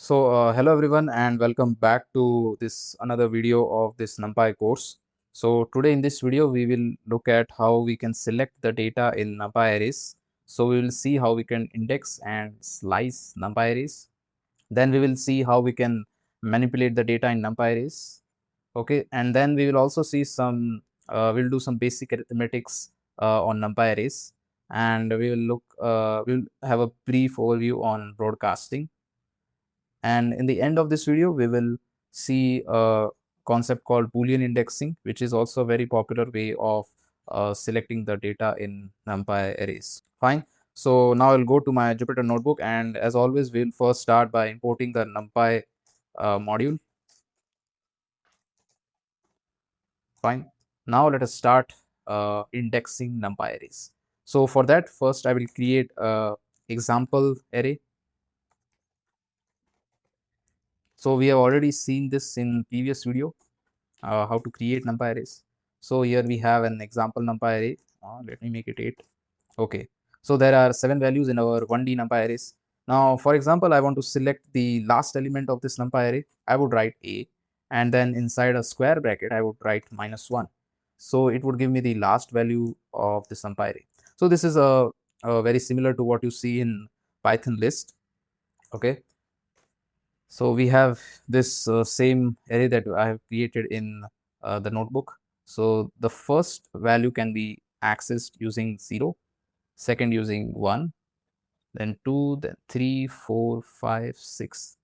Hello everyone and welcome back to this another video of this NumPy course. So today in this video we will look at how we can select the data in NumPy arrays. So we will see how we can index and slice NumPy arrays. Then we will see how we can manipulate the data in NumPy arrays. Okay, and then we will also see we'll do some basic arithmetics on NumPy arrays, and we'll have a brief overview on broadcasting. And in the end of this video, we will see a concept called Boolean indexing, which is also a very popular way of selecting the data in NumPy arrays. Fine. So now I'll go to my Jupyter notebook, and as always, we'll first start by importing the NumPy module. Fine. Now let us start indexing NumPy arrays. So for that, first I will create a example array. So we have already seen this in previous video, how to create NumPy arrays. So here we have an example NumPy array. Let me make it 8. Okay. So there are 7 values in our 1D NumPy arrays. Now, for example, I want to select the last element of this NumPy array. I would write A, and then inside a square bracket, I would write -1. So it would give me the last value of this NumPy array. So this is a very similar to what you see in Python list. Okay. So we have this same array that I have created in the notebook. So the first value can be accessed using 0, second using 1, then 2, then 3, 4, 5, 6.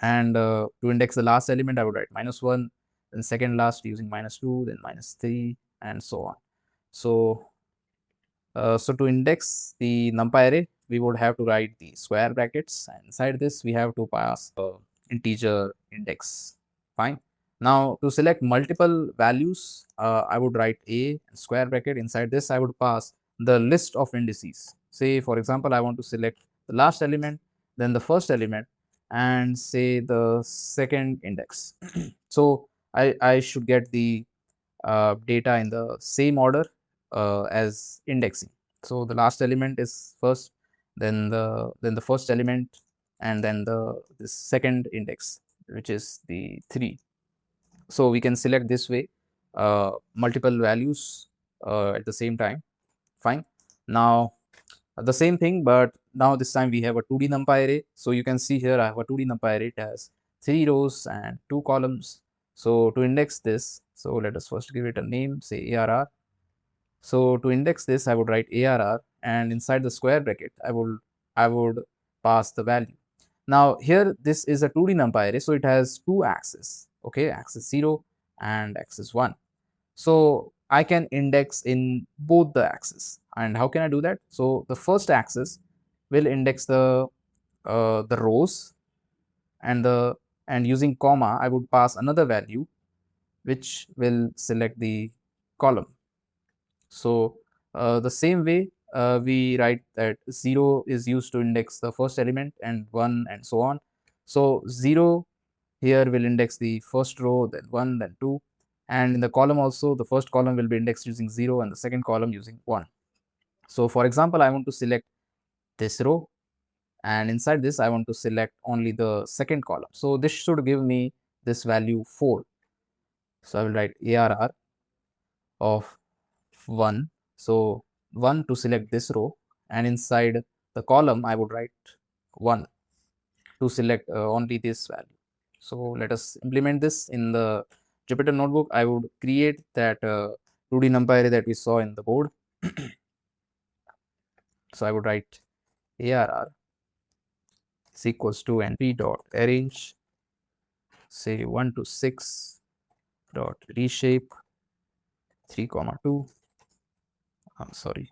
And to index the last element, I would write -1, then second last using -2, then -3, and so on. So to index the NumPy array, we would have to write the square brackets, and inside this we have to pass integer index. Fine. Now to select multiple values, I would write a square bracket. Inside this I would pass the list of indices. Say for example, I want to select the last element, then the first element, and say the second index. So I should get the data in the same order as indexing. So the last element is first, then the first element, and then the second index, which is the 3. So we can select this way multiple values at the same time. Fine. Now the same thing, but now this time we have a 2D NumPy array. So you can see here I have a 2D NumPy array. It has 3 rows and 2 columns. So to index this, so let us first give it a name, say ARR. So to index this, I would write ARR, and inside the square bracket, I would pass the value. Now here this is a 2D NumPy array, so it has 2 axes. Okay, axis 0 and axis 1. So I can index in both the axes. And how can I do that? So the first axis will index the rows, and using comma I would pass another value which will select the column. So the same way we write that 0 is used to index the first element, and 1, and so on. So 0 here will index the first row, then 1, then 2, and in the column also the first column will be indexed using 0 and the second column using 1. So for example, I want to select this row, and inside this I want to select only the second column. So this should give me this value 4. So I will write ARR of 1. So 1 to select this row, and inside the column I would write 1 to select only this value. So let us implement this in the Jupyter notebook. I would create that 2D NumPy array that we saw in the board. So I would write ARR is equals to np dot arrange, say 1 to 6 dot reshape 3,2. I'm sorry.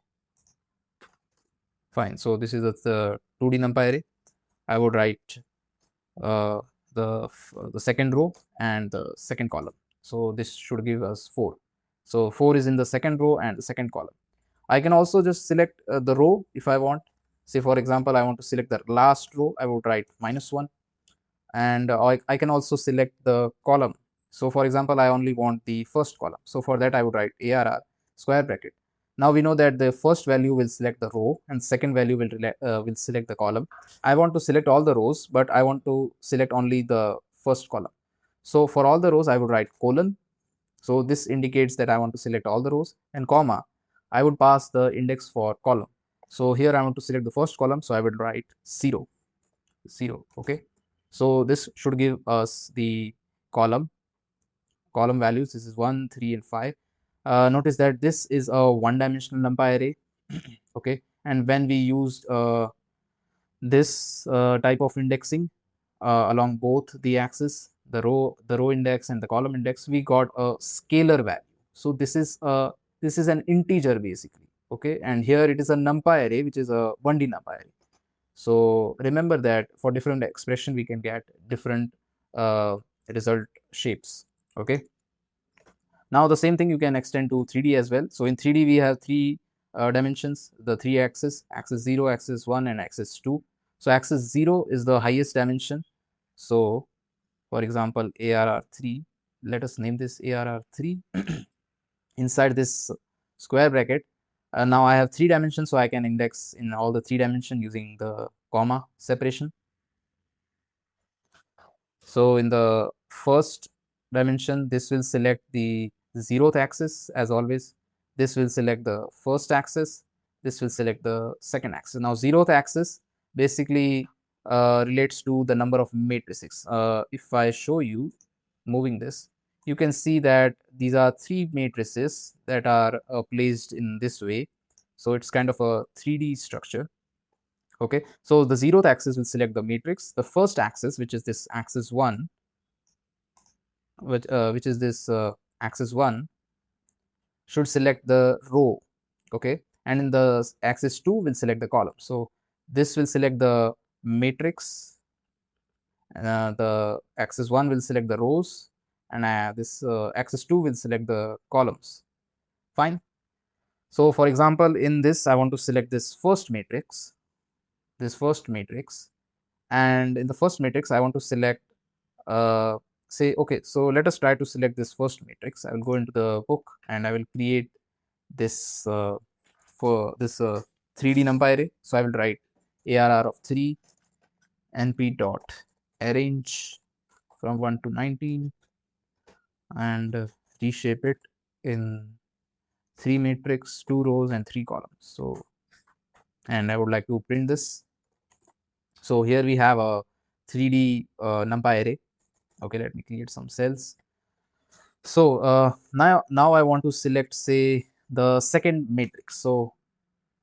Fine. So this is the 2D NumPy array. I would write the second row and the second column. So this should give us 4. So 4 is in the second row and the second column. I can also just select the row if I want. Say for example, I want to select the last row. I would write -1, and I can also select the column. So for example, I only want the first column. So for that I would write ARR square bracket. Now we know that the first value will select the row and second value will select the column. I want to select all the rows, but I want to select only the first column. So for all the rows, I would write colon. So this indicates that I want to select all the rows, and comma, I would pass the index for column. So here I want to select the first column, so I would write 0, 0, okay. So this should give us the column values. This is 1, 3, and 5. Notice that this is a one-dimensional NumPy array, okay. And when we used this type of indexing along both the axis, the row index and the column index, we got a scalar value. So this is an integer basically, okay. And here it is a NumPy array, which is a 1D NumPy array. So remember that for different expression we can get different result shapes, okay. Now the same thing you can extend to 3D as well. So in 3D we have three dimensions, the three axes, axis 0, axis 1, and axis 2. So axis 0 is the highest dimension. So for example, ARR3, let us name this ARR3. Inside this square bracket, now I have 3 dimensions, so I can index in all the 3 dimensions using the comma separation. So in the first dimension, this will select the 0th axis as always. This will select the first axis. This will select the second axis. Now 0th axis basically relates to the number of matrices. If I show you moving this, you can see that these are 3 matrices that are placed in this way. So it's kind of a 3D structure. Okay, so the 0th axis will select the matrix. The first axis, which is this axis 1, which is this axis 1, should select the row, okay, and in the axis 2 will select the column. So this will select the matrix, the axis 1 will select the rows, and this axis 2 will select the columns. Fine. So for example, in this I want to select this first matrix, and in the first matrix I want to select say, okay, so let us try to select this first matrix. I will go into the book and I will create this for this 3D NumPy array. So I will write ARR of 3 np dot arrange from 1 to 19 and reshape it in 3 matrix, 2 rows, and 3 columns. So, and I would like to print this. So here we have a 3D NumPy array. Okay, let me create some cells. So now I want to select, say, the second matrix. So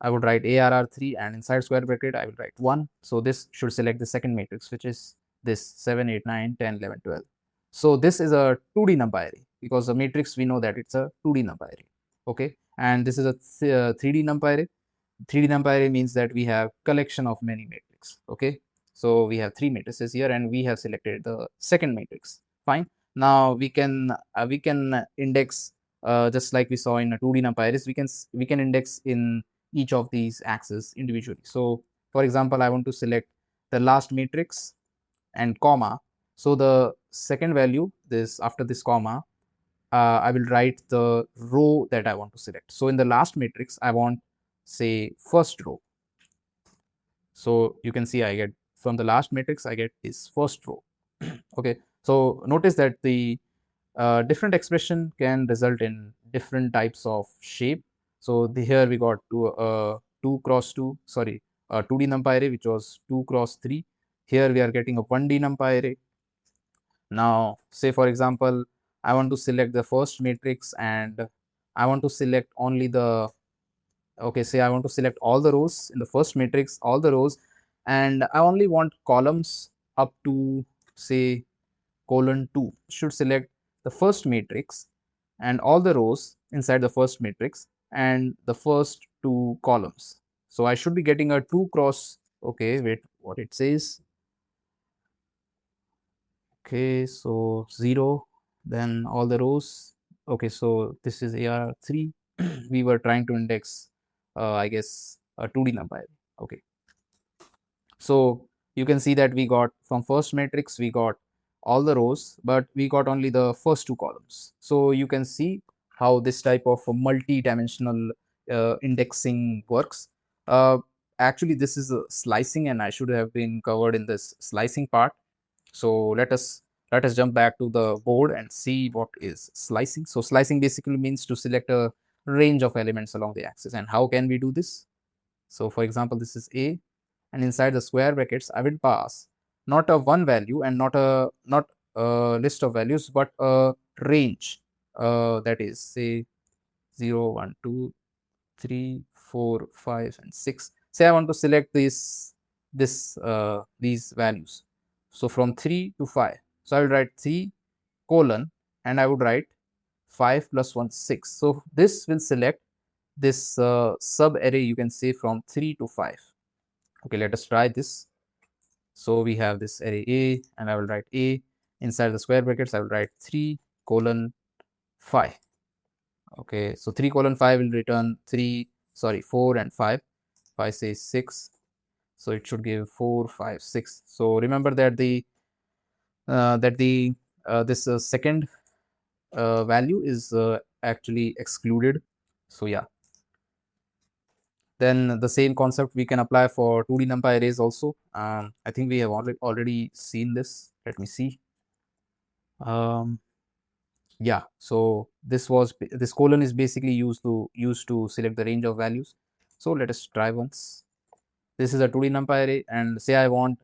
I would write ARR3 and inside square bracket I will write 1. So this should select the second matrix, which is this 7, 8, 9, 10, 11, 12. So this is a 2D NumPy array because the matrix we know that it's a 2D NumPy array. Okay, and this is a 3D NumPy array. 3D NumPy array means that we have collection of many matrices. Okay, so we have 3 matrices here and we have selected the second matrix. Fine. Now we can index just like we saw in a 2D NumPy arrays. We can index in each of these axes individually. So for example, I want to select the last matrix and comma. So the second value, this after this comma, I will write the row that I want to select. So in the last matrix, I want, say, first row. So you can see I get from the last matrix, I get this first row. Okay, so notice that the different expression can result in different types of shape. So here we got 2 cross 2, sorry, 2D NumPy array, which was 2 cross 3. Here we are getting a 1D NumPy array. Now, say for example, I want to select the first matrix and I want to select only the, okay, say I want to select all the rows in the first matrix, all the rows, and I only want columns up to, say, colon 2. Should select the first matrix and all the rows inside the first matrix and the first 2 columns. So I should be getting a 2 cross, okay, wait, what it says. Okay, so 0, then all the rows. Okay, so this is AR3. We were trying to index, I guess, a 2D NumPy. Okay. So you can see that we got from first matrix, we got all the rows, but we got only the first 2 columns. So you can see how this type of multi-dimensional indexing works. Actually, this is a slicing, and I should have been covered in this slicing part. So let us jump back to the board and see what is slicing. So slicing basically means to select a range of elements along the axis. And how can we do this? So for example, this is A, and inside the square brackets, I will pass not a one value and not a list of values, but a range, that is, say 0, 1, 2, 3, 4, 5, and 6. Say I want to select these values. So from 3 to 5. So I will write 3 colon, and I would write 5 plus 1, 6. So this will select this sub array, you can say, from 3 to 5. Okay, let us try this. So we have this array A, and I will write A. Inside the square brackets, I will write 3 colon 5. Okay, so 3 colon 5 will return 4 and 5. If I say 6, so it should give 4, 5, 6. So remember that this second value is actually excluded. So yeah. Then the same concept we can apply for 2D NumPy arrays also. I think we have already seen this. Let me see. Yeah, so this colon is basically used to select the range of values. So let us try once. This is a 2D NumPy array, and say I want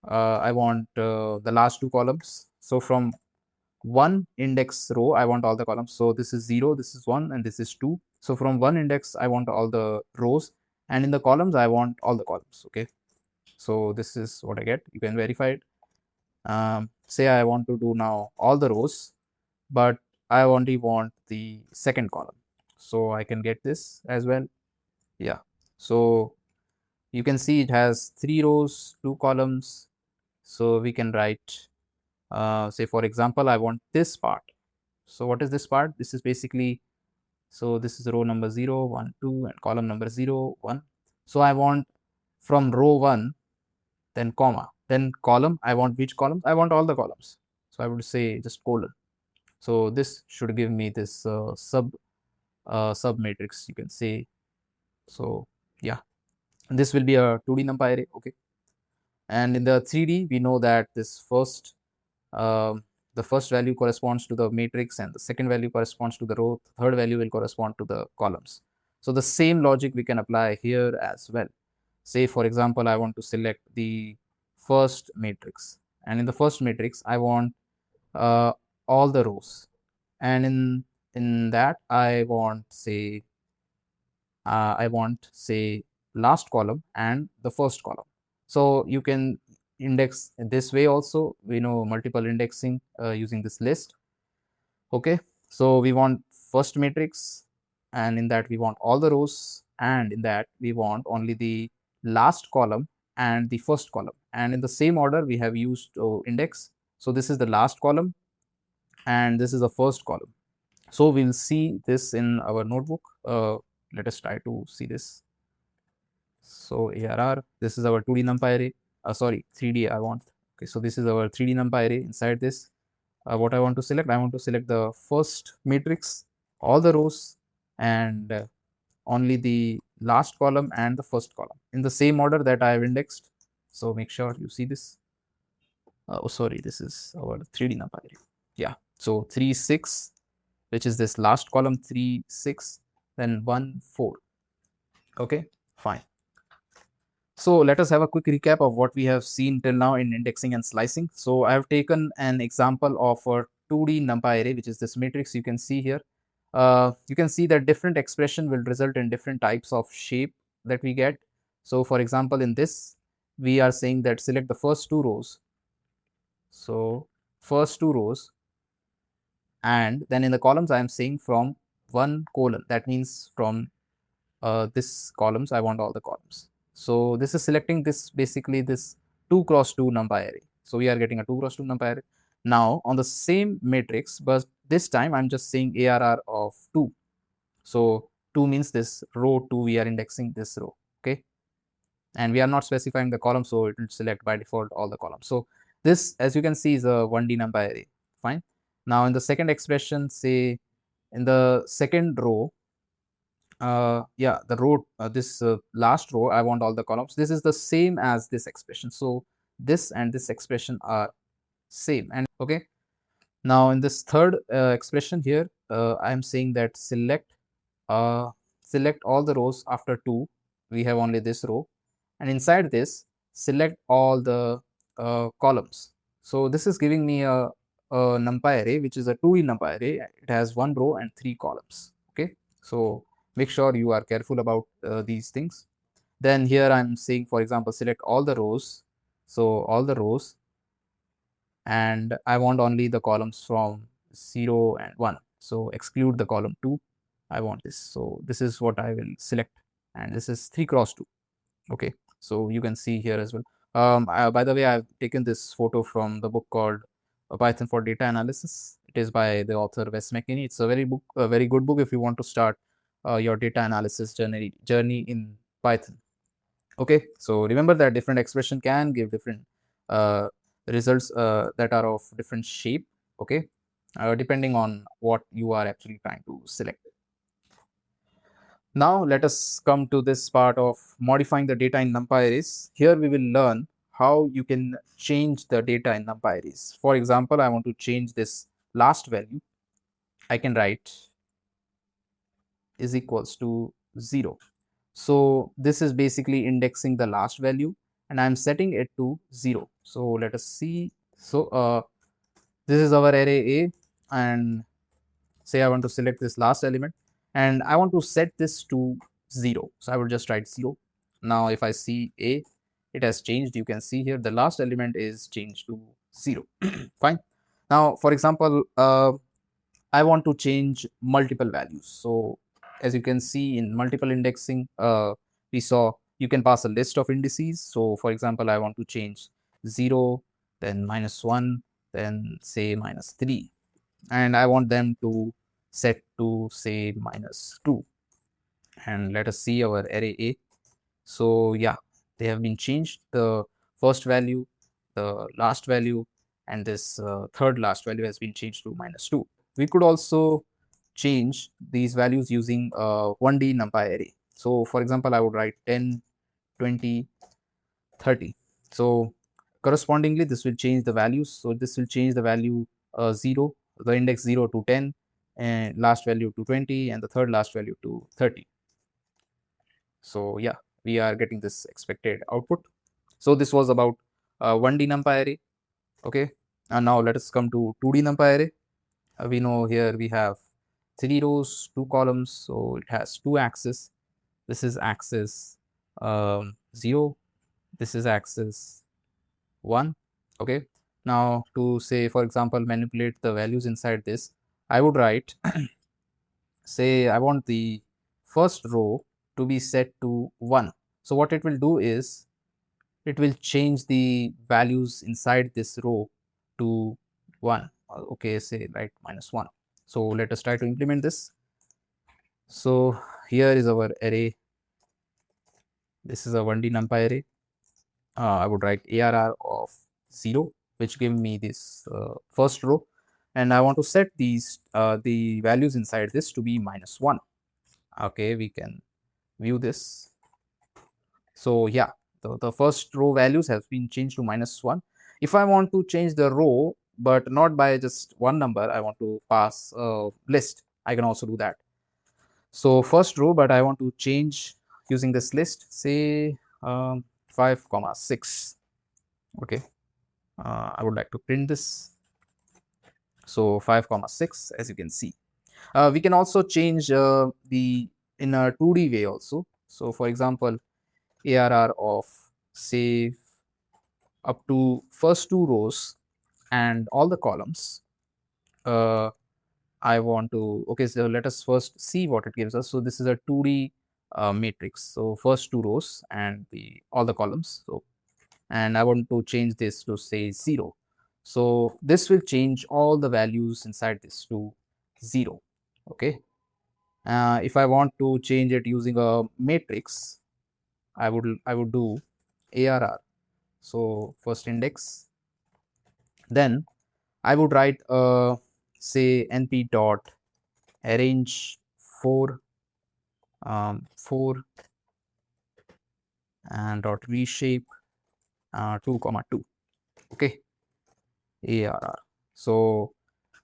the last two columns. So from one index row, I want all the columns. So this is 0, this is 1, and this is 2. So from one index, I want all the rows, and in the columns, I want all the columns. Okay, so this is what I get. You can verify it. Say I want to do now all the rows, but I only want the second column. So I can get this as well. Yeah, so you can see it has 3 rows, 2 columns. So we can write, say for example, I want this part. So what is this part? This is basically, so this is row number 0, 1, 2, and column number 0, 1. So I want from row 1, then comma, then column. I want which column? I want all the columns. So I would say just colon. So this should give me this sub matrix, you can say. So yeah, this will be a 2D NumPy array. Okay, and in the 3D, we know that this the first value corresponds to the matrix, and the second value corresponds to the row. The third value will correspond to the columns. So the same logic we can apply here as well. Say for example, I want to select the first matrix, and in the first matrix, I want all the rows, and in that I want say last column and the first column. So you can index this way also. We know multiple indexing using this list. Okay, so we want first matrix, and in that we want all the rows, and in that we want only the last column and the first column, and in the same order we have used index. So this is the last column, and this is the first column. So we'll see this in our notebook. Let us try to see this. So ARR, this is our 2D NumPy array. Sorry, 3D I want. Okay, so this is our 3D NumPy array. Inside this, what I want to select? I want to select the first matrix, all the rows, and only the last column and the first column in the same order that I have indexed. So make sure you see this. Oh, sorry, this is our 3D NumPy array. Yeah, so 3, 6, which is this last column, 3, 6, then 1, 4. Okay, fine. So let us have a quick recap of what we have seen till now in indexing and slicing. So I have taken an example of a 2D NumPy array, which is this matrix you can see here. You can see that different expression will result in different types of shape that we get. So for example, in this, we are saying that select the first 2 rows. So first 2 rows, and then in the columns, I am saying from 1 colon. That means from this columns, I want all the columns. So this is selecting this basically this 2 cross 2 NumPy array. So we are getting a 2 cross 2 NumPy array. Now on the same matrix, but this time I'm just saying ARR of 2. So 2 means this row 2, we are indexing this row. Okay, and we are not specifying the column, so it will select by default all the columns. So this, as you can see, is a 1D NumPy array. Fine. Now in the second expression, say in the second row, yeah, the row, this last row, I want all the columns. This is the same as this expression. So this and this expression are same. And okay, now in this third expression here, I am saying that select all the rows after 2. We have only this row, and inside this select all the columns. So this is giving me a numpy array, which is a 2D numpy array. It has 1 row and 3 columns. Okay, so make sure you are careful about these things. Then here I'm saying, for example, select all the rows. So all the rows, and I want only the columns from 0 and 1. So exclude the column 2. I want this. So this is what I will select, and this is 3 cross 2. Okay, so you can see here as well. By the way, I've taken this photo from the book called Python for Data Analysis. It is by the author Wes McKinney. It's a very good book if you want to start your data analysis journey in Python. Okay, so remember that different expression can give different uh, results that are of different shape. Okay, depending on what you are actually trying to select. Now let us come to this part of modifying the data in NumPy arrays. Here we will learn how you can change the data in NumPy arrays. For example, I want to change this last value. I can write is equals to 0. So this is basically indexing the last value, and I'm setting it to 0. So let us see. So this is our array A, and say I want to select this last element, and I want to set this to 0. So I will just write 0. Now if I see A, it has changed. You can see here the last element is changed to 0. Fine. Now for example, I want to change multiple values. So as you can see in multiple indexing, we saw you can pass a list of indices. So for example, I want to change 0, then -1, then say -3, and I want them to set to say -2. And let us see our array A. So yeah, they have been changed. The first value, the last value, and this third last value has been changed to -2. We could also change these values using a 1D numpy array. So for example, I would write 10, 20, 30. So correspondingly, this will change the values. So this will change the value 0, the index 0 to 10, and last value to 20, and the third last value to 30. So yeah, we are getting this expected output. So this was about 1D numpy array. Okay, and now let us come to 2D numpy array. We know here we have 3 rows, 2 columns, so it has 2 axes. This is axis 0. This is axis 1. Okay, now to say, for example, manipulate the values inside this, I would write say I want the first row to be set to 1. So what it will do is it will change the values inside this row to 1. Okay, say right -1. So let us try to implement this. So here is our array. This is a 1D numpy array. I would write ARR of 0, which give me this first row, and I want to set these the values inside this to be -1. Okay, we can view this. So yeah, the first row values have been changed to -1. If I want to change the row, but not by just one number, I want to pass a list, I can also do that. So first row, but I want to change using this list, say 5, 6. Okay, I would like to print this. So 5, 6, as you can see. We can also change the in a 2D way also. So for example, ARR of say up to first 2 rows and all the columns. I want to, okay, so let us first see what it gives us. So this is a 2D matrix. So first 2 rows and all the columns. So, and I want to change this to say 0. So this will change all the values inside this to 0. Okay. If I want to change it using a matrix, I would do ARR. So first index, then I would write say np dot arrange 4 4 and dot reshape 2 comma 2. Okay, ARR. So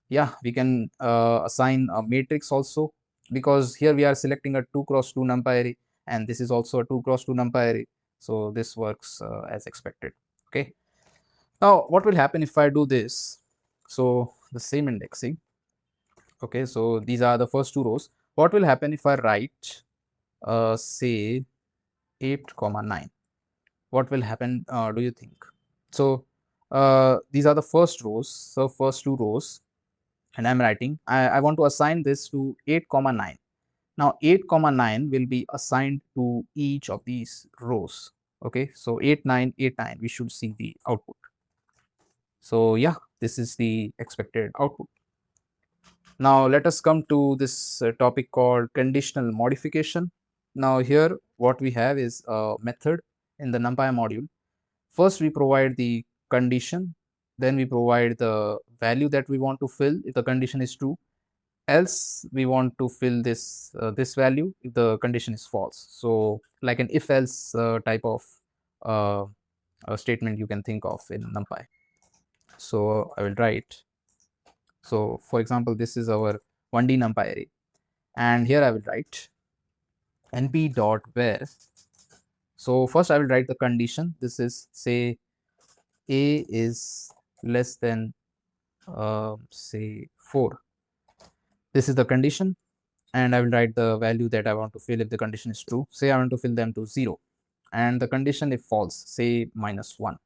yeah, we can assign a matrix also, because here we are selecting a 2 cross 2 numpy array, and this is also a 2 cross 2 numpy array. So this works as expected. Okay, now what will happen if I do this? So the same indexing. Okay, so these are the first two rows. What will happen if I write say 8 comma 9? What will happen, do you think? So these are the first rows, so first two rows, and I'm writing I want to assign this to 8 comma 9. Now 8 comma 9 will be assigned to each of these rows. Okay, so 8 9 8 9, we should see the output. So yeah, this is the expected output. Now let us come to this topic called conditional modification. Now here what we have is a method in the NumPy module. First we provide the condition, then we provide the value that we want to fill if the condition is true, else we want to fill this this value if the condition is false. So like an if else type of uh, statement you can think of in NumPy. So I will write, so for example this is our 1D NumPy array, and here I will write np dot where. So first I will write the condition. This is say a is less than say 4. This is the condition, and I will write the value that I want to fill if the condition is true. Say I want to fill them to 0, and the condition if false, say -1.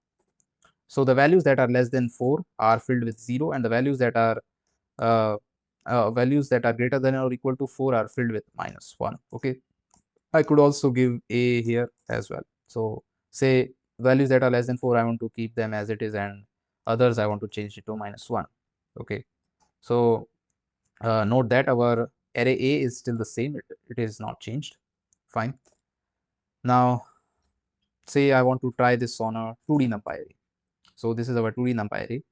So the values that are less than 4 are filled with 0, and the values that are greater than or equal to 4 are filled with -1. Okay, I could also give a here as well. So say values that are less than 4, I want to keep them as it is, and others I want to change it to -1. Okay, so note that our array A is still the same, it is not changed. Fine. Now say I want to try this on a 2D NumPy array. So this is our 2D NumPy array.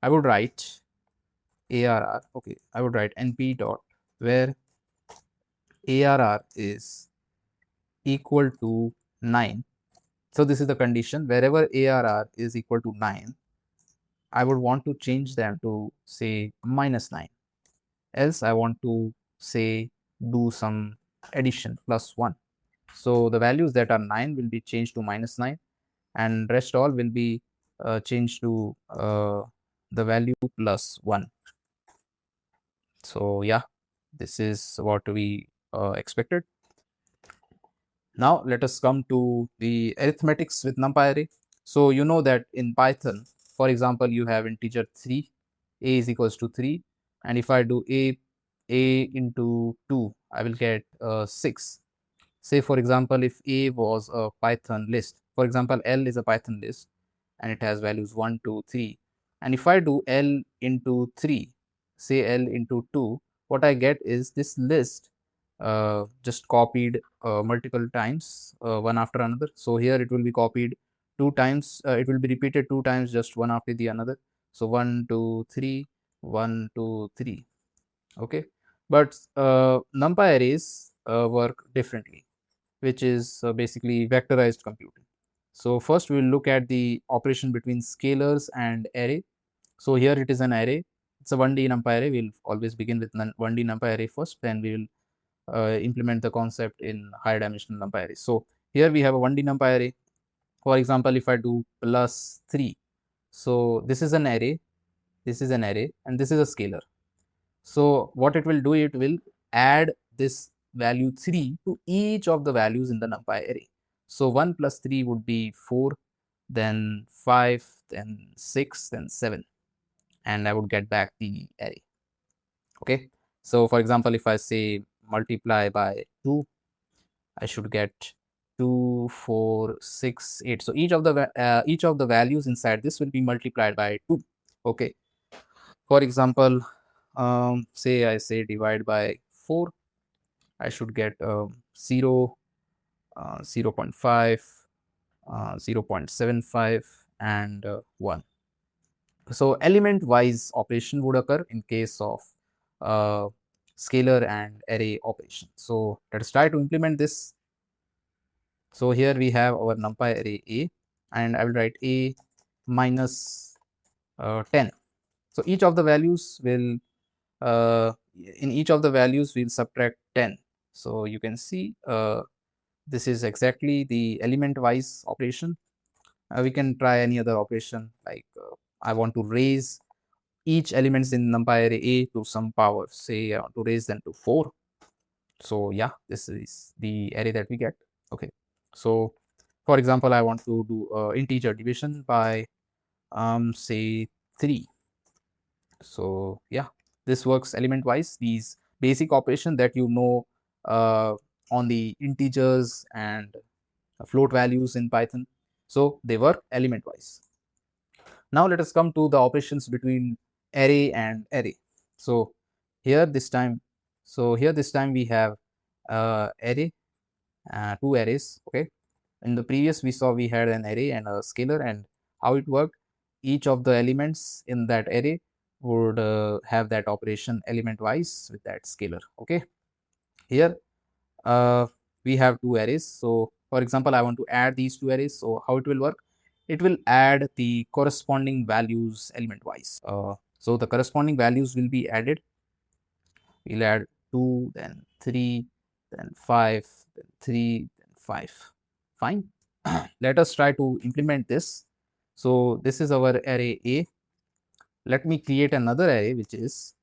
I would write ARR. Okay, I would write np dot where ARR is equal to 9. So this is the condition. Wherever ARR is equal to 9, I would want to change them to say -9. Else I want to say do some addition +1. So the values that are 9 will be changed to -9, and rest all will be changed to the value +1. So yeah, this is what we expected. Now let us come to the arithmetics with NumPy array. So you know that in Python, for example, you have integer 3, a is equals to 3, and if I do a into 2, I will get 6. Say for example, if a was a Python list, for example, L is a Python list, and it has values 1 2 3, and if I do L into 3, say L into 2, what I get is this list just copied multiple times, one after another. So here it will be copied 2 times, it will be repeated 2 times, just one after the another. So 1 2 3 1 2 3. Okay, but NumPy arrays work differently, which is basically vectorized computing. So first we will look at the operation between scalars and array. So here it is an array, it's a 1D NumPy array. We'll always begin with 1D NumPy array first, then we will implement the concept in higher dimensional NumPy array. So here we have a 1D NumPy array. For example, if I do +3, so this is an array, this is an array, and this is a scalar. So what it will do, it will add this value 3 to each of the values in the NumPy array. So 1 plus 3 would be 4, then 5, then 6, then 7, and I would get back the array. Okay, so for example, if I say multiply by 2, I should get 2 4 6 8. So each of the values inside this will be multiplied by 2. Okay, for example, say I say divide by 4, I should get 0, 0.5, 0.75, and 1. So element wise operation would occur in case of scalar and array operation. So let us try to implement this. So here we have our numpy array a, and I will write a minus 10. So each of the values will in each of the values we'll subtract 10. So you can see this is exactly the element wise operation. We can try any other operation, like I want to raise each elements in numpy array a to some power, say I want to raise them to 4. So yeah, this is the array that we get. Okay, so for example, I want to do integer division by say 3. So yeah, this works element wise. These basic operation that you know on the integers and float values in Python, so they work element wise. Now let us come to the operations between array and array. So here this time, we have array, two arrays. Okay, in the previous we saw we had an array and a scalar, and how it worked. Each of the elements in that array would have that operation element wise with that scalar. Okay, here we have two arrays. So for example, I want to add these two arrays. So how it will work? It will add the corresponding values element wise. So the corresponding values will be added. We'll add 2, then 3, then 5, then 3, then 5. Fine. Let us try to implement this. So this is our array A. Let me create another array which is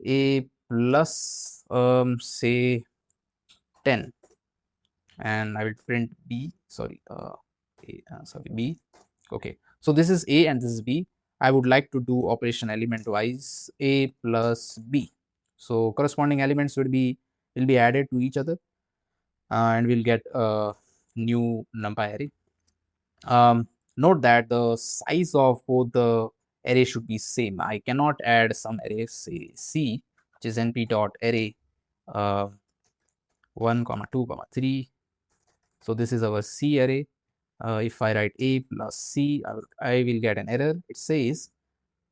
A plus say 10, and I will print B. Sorry, B. Okay, so this is A and this is B. I would like to do operation element wise A plus B. So corresponding elements will be added to each other, and we'll get a new numpy array. Note that the size of both the array should be same. I cannot add some array, say C, which is np dot array 1, 2, 3. So this is our C array. If I write A plus C, I will get an error. It says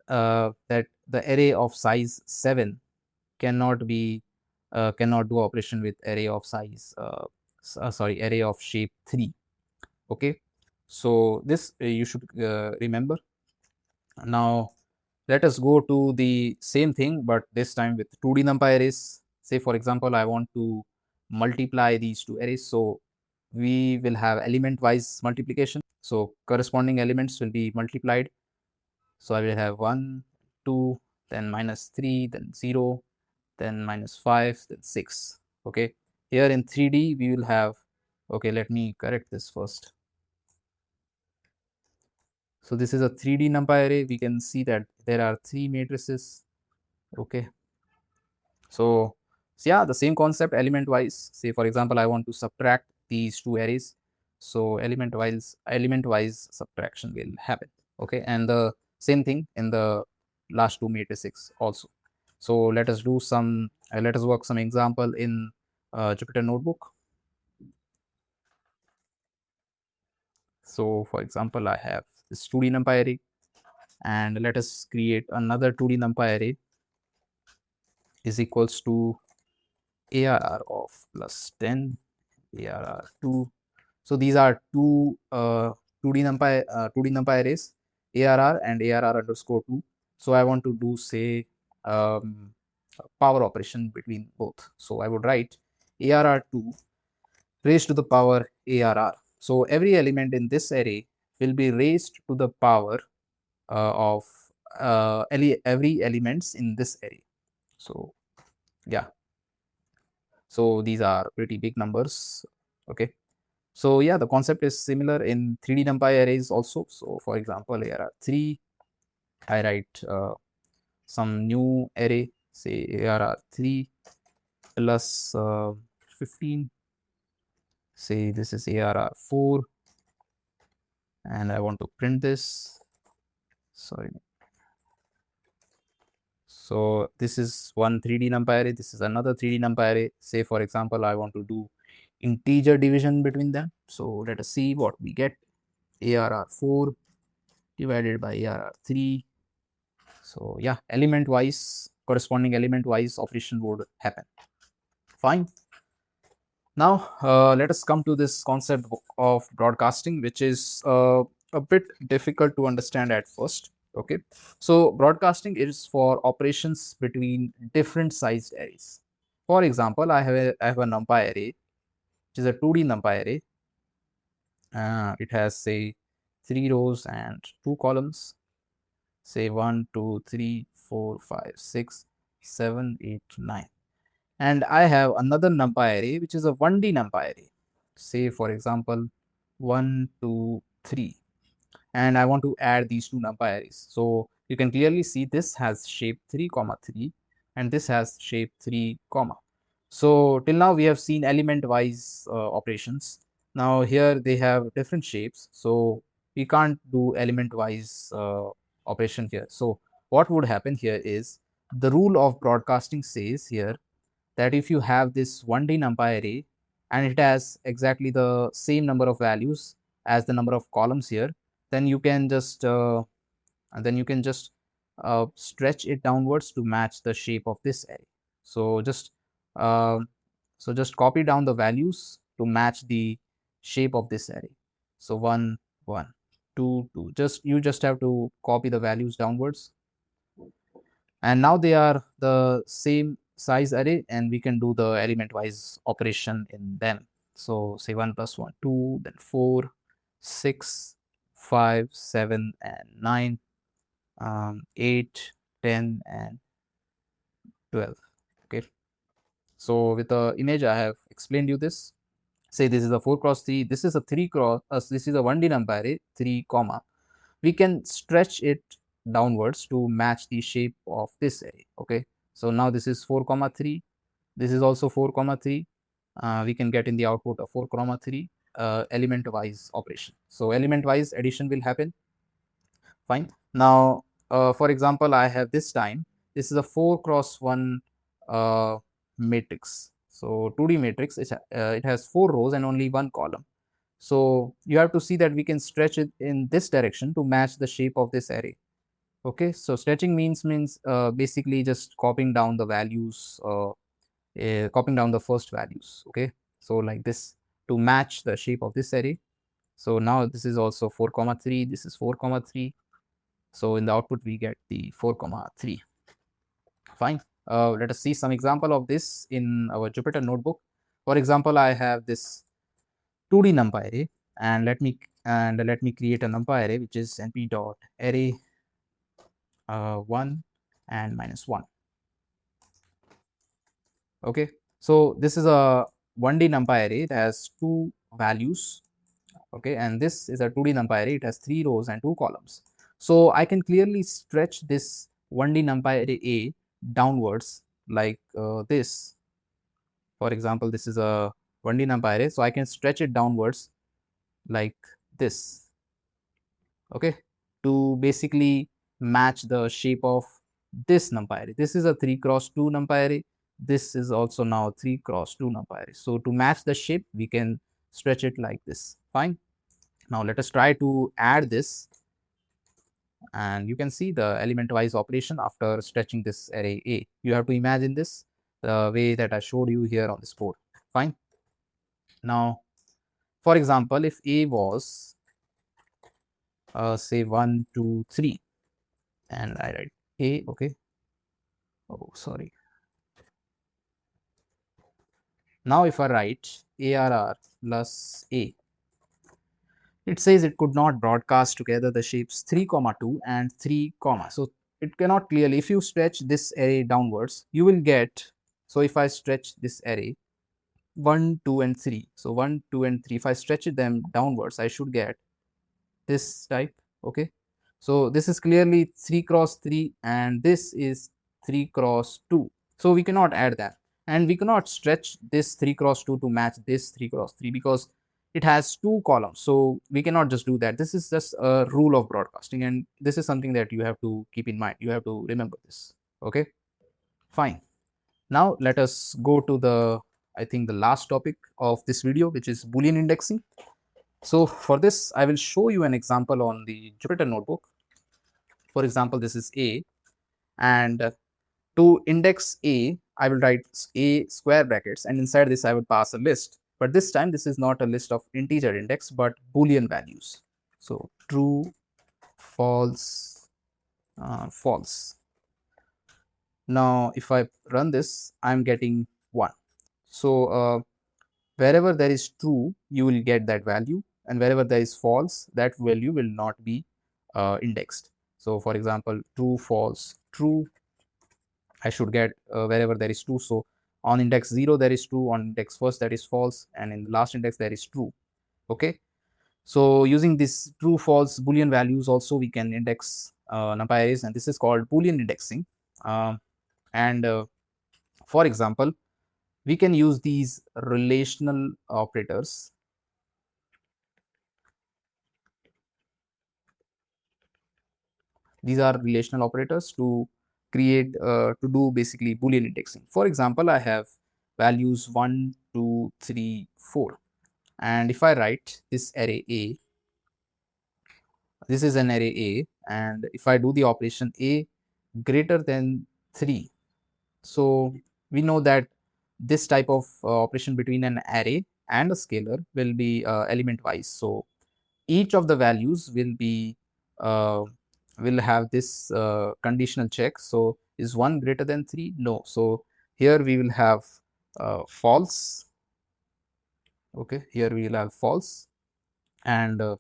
that the array of size 7 cannot do operation with array of size array of shape 3. Okay, so this you should remember. Now let us go to the same thing, but this time with 2D numpy arrays. Say for example, I want to multiply these two arrays. So we will have element wise multiplication. So corresponding elements will be multiplied. So I will have 1, 2, then minus 3, then 0, then minus 5, then 6. Okay, here in 3D we will have, okay, let me correct this first. So this is a 3D numpy array. We can see that there are 3 matrices. Okay, so yeah, the same concept element wise. Say for example, I want to subtract these two arrays. So element wise subtraction will happen. Okay, and the same thing in the last two matrices also. So let us do some let us work some example in Jupyter Notebook. So for example, I have this 2D numpy array, and let us create another 2D numpy array is equals to ARR of plus 10, ARR 2. So these are two 2D numpy arrays, ARR and ARR underscore 2. So I want to do say power operation between both. So I would write ARR 2 raised to the power ARR. So every element in this array will be raised to the power of every elements in this array. So yeah, so these are pretty big numbers. Okay, so yeah, the concept is similar in 3D numpy arrays also. So for example, here are 3. I write some new array, say here are 3 plus 15. Say this is ARR 4, and I want to print this. Sorry. So this is one 3D numpy array. This is another 3D numpy array. Say for example, I want to do integer division between them. So let us see what we get. ARR 4 divided by ARR 3. So yeah, corresponding element wise operation would happen. Fine. Now let us come to this concept of broadcasting, which is a bit difficult to understand at first. Okay, so broadcasting is for operations between different sized arrays. For example, I have a numpy array, which is a 2D numpy array. It has, say, 3 rows and 2 columns. Say 1, 2, 3, 4, 5, 6, 7, 8, 9. And I have another numpy array, which is a 1D numpy array. Say, for example, 1, 2, 3. And I want to add these two numpy arrays. So you can clearly see this has shape 3, 3, and this has shape 3, comma. So till now we have seen element wise operations. Now here they have different shapes, so we can't do element wise operation here. So what would happen here is the rule of broadcasting says here that if you have this 1D numpy array and it has exactly the same number of values as the number of columns here, then you can just stretch it downwards to match the shape of this array. So uh, just copy down the values to match the shape of this array. So 1, 1, 2, 2. You just have to copy the values downwards, and now they are the same size array, and we can do the element wise operation in them. So say 1 plus 1, 2, then 4, 6, 5, 7, and 9, 8, 10, and 12. Okay, so with the image I have explained you this. Say this is a 4 cross 3, this is a 3 cross, this is a 1D numpy array, 3 comma. We can stretch it downwards to match the shape of this array. Okay, so now this is 4 comma 3, this is also 4 comma 3. We can get in the output of 4 comma 3 element wise operation. So element wise addition will happen. Fine. Now for example, I have this time, this is a 4 cross 1 matrix. So 2D matrix, it has 4 rows and only 1 column. So you have to see that we can stretch it in this direction to match the shape of this array. Okay, so stretching means basically just copying down the values, copying down the first values. Okay, so like this to match the shape of this array. So now this is also 4 comma 3, this is 4 comma 3. So in the output we get the 4 comma 3. Fine. Let us see some example of this in our Jupyter notebook. For example, I have this 2D numpy array, and let me create a numpy array, which is np dot array 1 and -1. Okay, so this is a 1D numpy array. It has 2 values. Okay, and this is a 2D numpy array. It has 3 rows and 2 columns. So I can clearly stretch this 1D numpy array A downwards like this. For example, this is a 1D numpy array, so I can stretch it downwards like this. Okay, to basically match the shape of this numpy array. This is a 3 cross 2 numpy array. This is also now 3 cross 2 numpy array. So to match the shape, we can stretch it like this. Fine. Now let us try to add this, and you can see the element wise operation after stretching this array A. You have to imagine this the way that I showed you here on this board. Fine. Now, for example, if A was say 1, 2, 3, and I write A. Okay, oh sorry. Now if I write ARR plus A, it says it could not broadcast together the shapes 3 comma 2 and 3 comma. So it cannot clearly, if you stretch this array downwards, you will get, so if I stretch this array 1, 2, and 3, so 1, 2, and 3, if I stretch them downwards, I should get this type. Okay, so this is clearly 3 cross 3, and this is 3 cross 2. So we cannot add that, and we cannot stretch this 3 cross 2 to match this 3 cross 3 because it has 2 columns. So we cannot just do that. This is just a rule of broadcasting, and this is something that you have to keep in mind. You have to remember this. Okay, fine. Now let us go to the, I think, the last topic of this video, which is Boolean indexing. So for this, I will show you an example on the Jupyter notebook. For example, this is A, And to index A, I will write A square brackets, and inside this I would pass a list. But this time this is not a list of integer index, but Boolean values. So true, false, false. Now if I run this, I'm getting 1. So wherever there is true, you will get that value, and wherever there is false, that value will not be indexed. So for example, true, false, true, I should get wherever there is true. So on index 0 there is true, on index first there is false, and in the last index there is true. Okay, so using this true, false Boolean values also we can index NumPy arrays, and this is called Boolean indexing. And for example, we can use these relational operators. These are relational operators to create to do basically Boolean indexing. For example, I have values 1, 2, 3, 4, and if I write this array A, this is an array A, and if I do the operation A greater than 3, so we know that this type of operation between an array and a scalar will be element wise. So each of the values will be will have this conditional check. So is 1 greater than 3? No. So here we will have false. Okay, here we will have false, and 2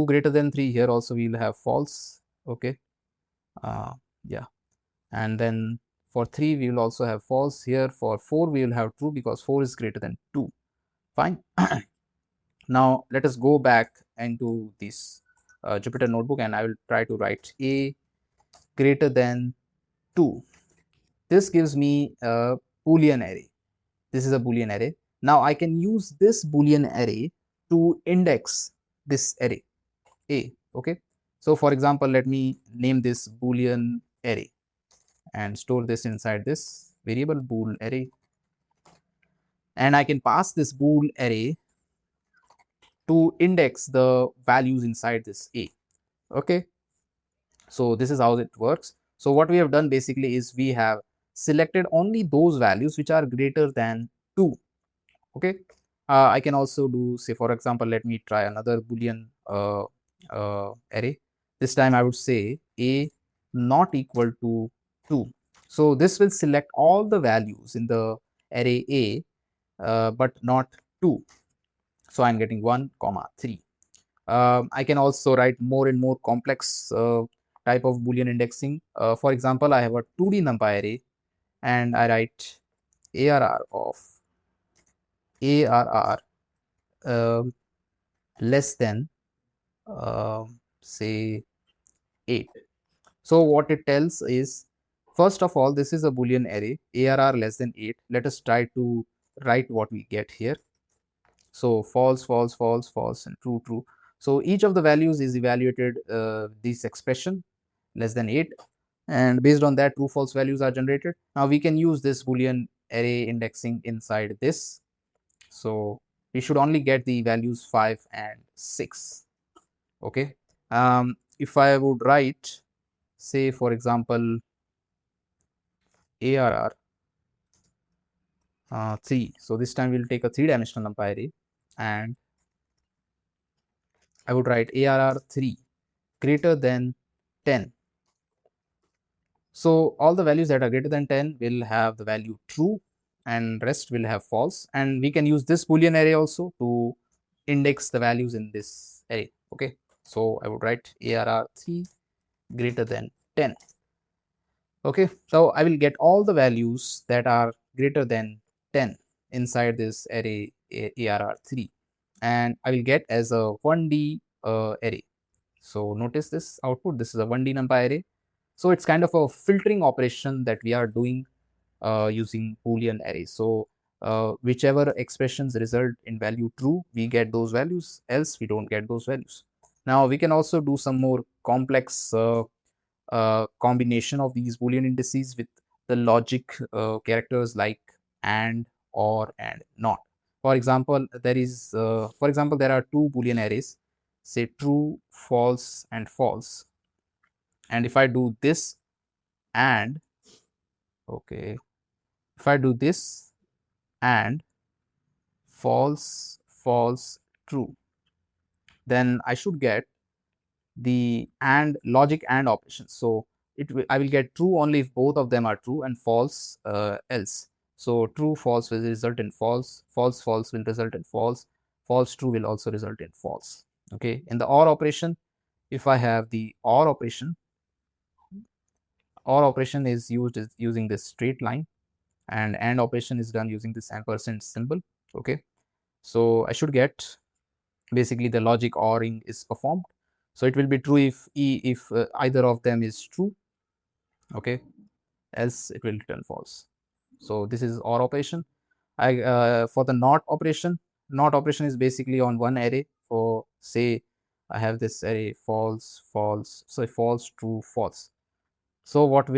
greater than 3, here also we will have false. Okay, yeah, and then for 3 we will also have false. Here for 4 we will have true, because 4 is greater than 2. Fine. Now let us go back into this Jupyter notebook, and I will try to write A greater than 2. This gives me a Boolean array. This is a Boolean array. Now I can use this Boolean array to index this array A. Okay, so for example, let me name this Boolean array and store this inside this variable bool array, and I can pass this bool array to index the values inside this A. Okay, so this is how it works. So what we have done basically is we have selected only those values which are greater than 2. Okay, I can also do, say for example, let me try another Boolean array. This time I would say A not equal to 2. So this will select all the values in the array A, but not 2. So I'm getting 1, 3. I can also write more and more complex type of Boolean indexing. For example, I have a 2D NumPy array, and I write ARR of ARR less than say 8. So what it tells is, first of all, this is a Boolean array, ARR less than 8. Let us try to write what we get here. So false, false, false, false, and true, true. So each of the values is evaluated this expression less than 8, and based on that, true, false values are generated. Now we can use this Boolean array indexing inside this. So we should only get the values 5 and 6. Okay, if I would write, say for example, ARR 3. So this time we'll take a 3-dimensional NumPy array, and I would write ARR 3 greater than 10. So all the values that are greater than 10 will have the value true, and rest will have false. And we can use this Boolean array also to index the values in this array. Okay, so I would write ARR 3 greater than 10. Okay, so I will get all the values that are greater than 10 inside this array ARR 3, and I will get as a 1D array. So notice this output, this is a 1D NumPy array. So it's kind of a filtering operation that we are doing using Boolean arrays. So whichever expressions result in value true, we get those values, else we don't get those values. Now we can also do some more complex combination of these Boolean indices with the logic characters like and, or, and not. For example, there are two Boolean arrays, say true, false, and false. And if I do this, and, okay, if I do this and false, false, true, then I should get the and logic and operations. So I will get true only if both of them are true, and false else. So true, false will result in false, false, false will result in false, false, true will also result in false. Okay, in the OR operation, if I have the OR operation is used using this straight line, and AND operation is done using this ampersand symbol. Okay, so I should get basically the logic ORing is performed. So it will be true if either of them is true, okay, else it will return false. So this is OR operation. For the NOT operation is basically on one array. For say I have this array false, false, so false, true, false. So what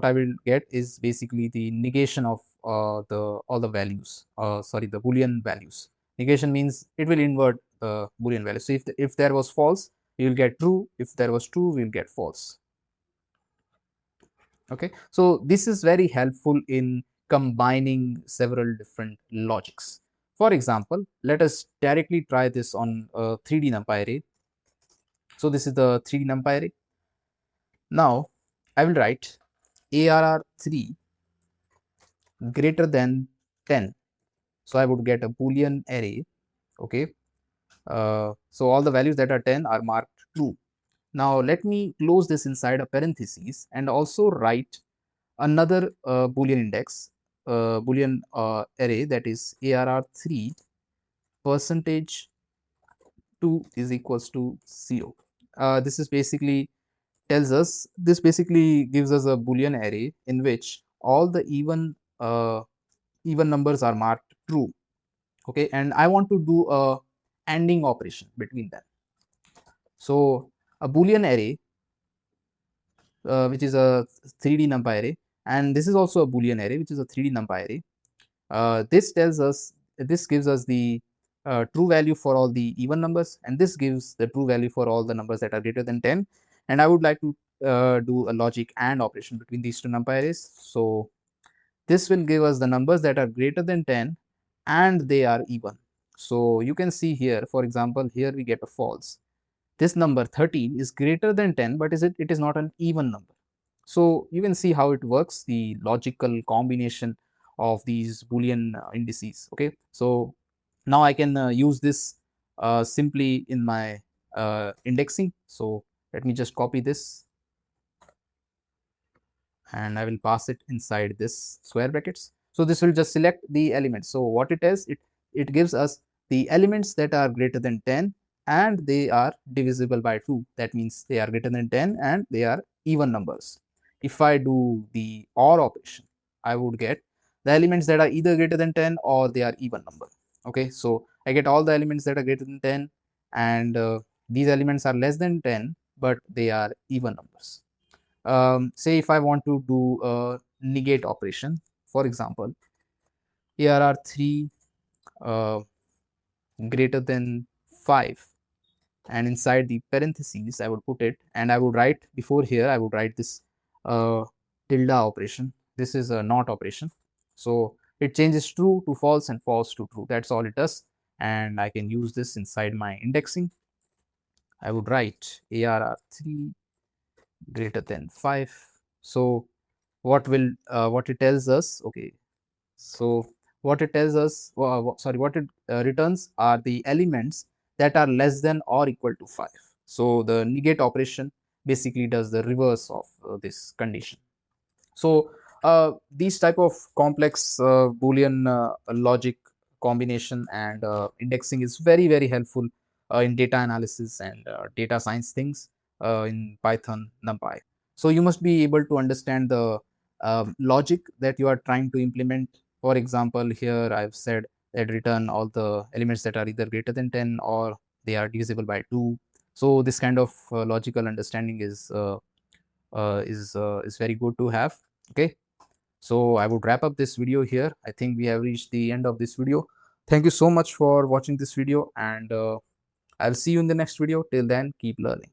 I will get is basically the negation of all the values. Sorry, the Boolean values. Negation means it will invert the Boolean value. So if there was false, you will get true. If there was true, we will get false. Okay, so this is very helpful in combining several different logics. For example, let us directly try this on a 3D Numpy array. So this is the 3D Numpy array. Now I will write ARR3 greater than 10. So I would get a Boolean array. Okay, so all the values that are 10 are marked true. Now let me close this inside a parenthesis and also write another Boolean index, Boolean array, that is ARR3 percentage 2 is equals to 0. This basically gives us a Boolean array in which all the even numbers are marked true. Okay, and I want to do a ANDing operation between them. So a Boolean array, which is a 3D Numpy array, and this is also a Boolean array, which is a 3D Numpy array. This gives us the true value for all the even numbers, and this gives the true value for all the numbers that are greater than 10. And I would like to do a logic AND operation between these two Numpy arrays. So this will give us the numbers that are greater than 10 and they are even. So you can see here, for example, here we get a false. This number 13 is greater than 10, but it is not an even number. So you can see how it works, the logical combination of these Boolean indices. Okay, so now I can use this simply in my indexing. So let me just copy this and I will pass it inside this square brackets. So this will just select the elements. So what it is, it gives us the elements that are greater than 10 and they are divisible by 2. That means they are greater than 10 and they are even numbers. If I do the OR operation, I would get the elements that are either greater than 10 or they are even number. Okay, so I get all the elements that are greater than 10 and these elements are less than 10 but they are even numbers. Say if I want to do a negate operation, for example, ARR3 greater than 5, and inside the parentheses I would put it, and I would write before here I would write this tilde operation. This is a not operation, so it changes true to false and false to true. That's all it does, and I can use this inside my indexing. I would write ARR3 greater than 5. So what it tells us, okay, so what it tells us, what it returns are the elements that are less than or equal to 5. So the negate operation basically does the reverse of this condition. So these type of complex Boolean logic combination and indexing is very helpful in data analysis and data science things in Python NumPy. So you must be able to understand the logic that you are trying to implement. For example, here I've said that return all the elements that are either greater than 10 or they are divisible by 2. So this kind of logical understanding is very good to have. Okay, so I would wrap up this video here. I think we have reached the end of this video. Thank you so much for watching this video, and I'll see you in the next video. Till then, keep learning.